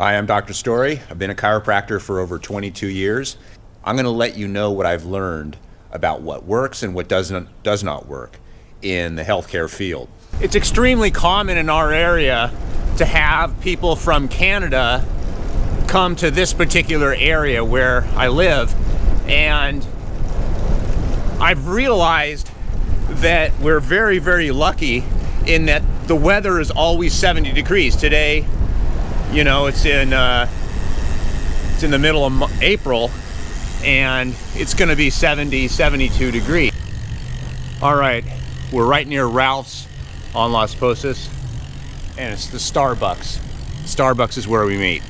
Hi, I'm Dr. Story. I've been a chiropractor for over 22 years. I'm going to let you know what I've learned about what works and what does not work in the healthcare field. It's extremely common in our area to have people from Canada come to this particular area where I live, and I've realized that we're very, very lucky in that the weather is always 70 degrees. Today, you know, it's in the middle of April, and it's going to be 70, 72 degrees. All right, we're right near Ralph's on Las Posas, and it's the Starbucks. Starbucks is where we meet.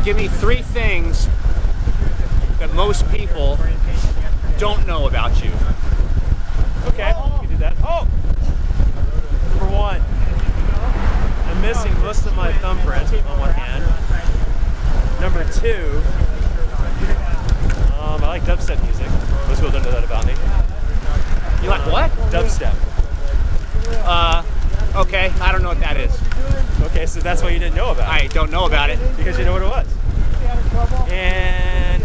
Give me 3 things that most people don't know about you. Okay, you can do that. Oh! Number 1, I'm missing most of my thumbprint on one hand. Number 2, I like dubstep music. Most people don't know that about me. You like what? Dubstep. Okay, I don't know what that is. Okay, so that's why you didn't know about it. I don't know about it. Because you know what it was. And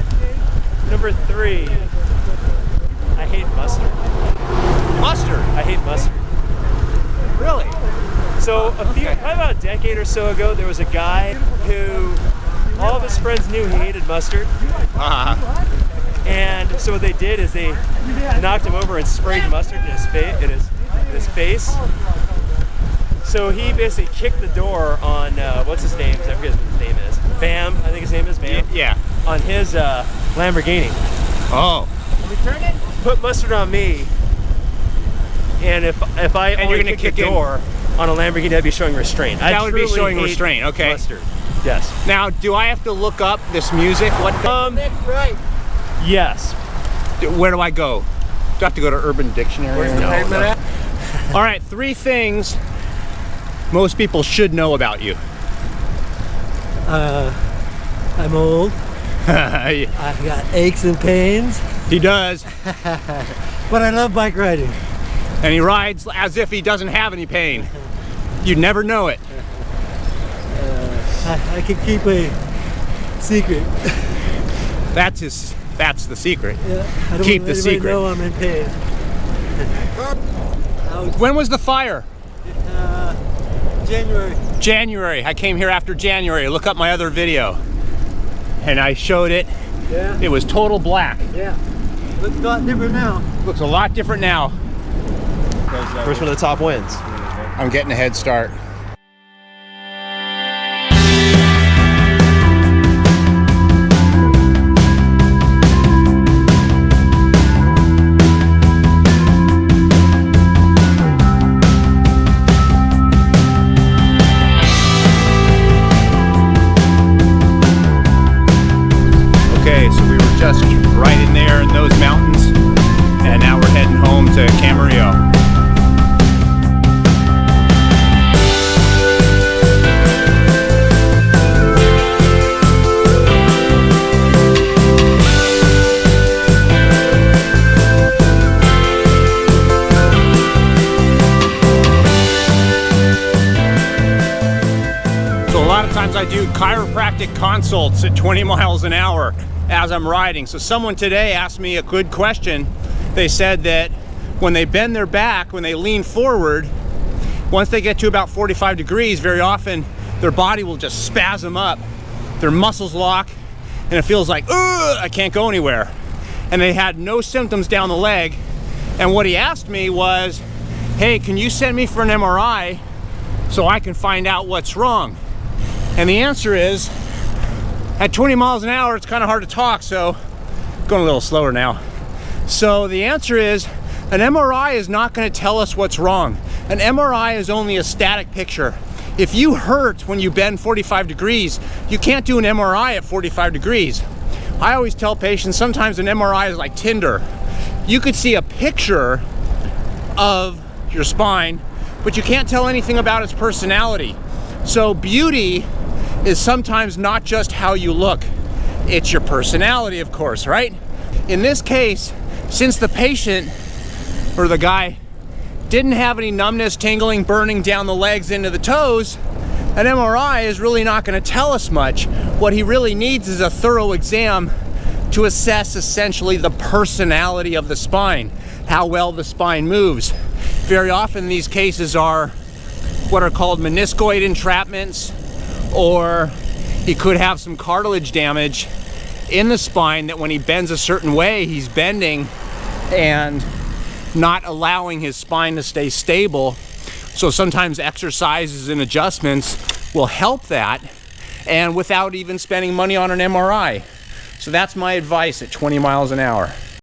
number 3, I hate mustard. Mustard? I hate mustard. Really? So probably about a decade or so ago, there was a guy who all of his friends knew he hated mustard. And so what they did is they knocked him over and sprayed mustard in his face. So he basically kicked the door on, what's his name? I forget what his name is. Bam, I think his name is Bam. Yeah. On his Lamborghini. Oh. Put mustard on me, and if I only kick the door on a Lamborghini, that'd be showing restraint. That would be showing restraint, okay. Mustard. Yes. Now, do I have to look up this music? What? Right. Yes. Where do I go? Do I have to go to Urban Dictionary? Where's the payment at? All right, 3 things most people should know about you. I'm old. I've got aches and pains. He does. But I love bike riding. And he rides as if he doesn't have any pain. You'd never know it. I can keep a secret. That's the secret. Yeah, I don't keep want the secret. Know I'm in pain. When was the fire? January. January. I came here after January. Look up my other video. And I showed it. Yeah. It was total black. Yeah. Looks a lot different now. Looks a lot different now. First one to the top wins. I'm getting a head start. So we were just right in there in those mountains, and now we're heading home to Camarillo. So a lot of times I do chiropractic consults at 20 miles an hour as I'm riding. So someone today asked me a good question. They said that when they bend their back, when they lean forward, once they get to about 45 degrees, very often their body will just spasm up. Their muscles lock, and it feels like, ugh, I can't go anywhere. And they had no symptoms down the leg. And what he asked me was, hey, can you send me for an MRI so I can find out what's wrong? And the answer is, at 20 miles an hour, it's kind of hard to talk, so going a little slower now. So the answer is, an MRI is not going to tell us what's wrong. An MRI is only a static picture. If you hurt when you bend 45 degrees, you can't do an MRI at 45 degrees. I always tell patients sometimes an MRI is like Tinder. You could see a picture of your spine, but you can't tell anything about its personality. So beauty is sometimes not just how you look, it's your personality, of course, right? In this case, since the patient or the guy didn't have any numbness, tingling, burning down the legs into the toes, an MRI is really not going to tell us much. What he really needs is a thorough exam to assess essentially the personality of the spine, how well the spine moves. Very often these cases are what are called meniscoid entrapments, or he could have some cartilage damage in the spine that when he bends a certain way, he's bending and not allowing his spine to stay stable. So sometimes exercises and adjustments will help that, and without even spending money on an MRI. So that's my advice at 20 miles an hour.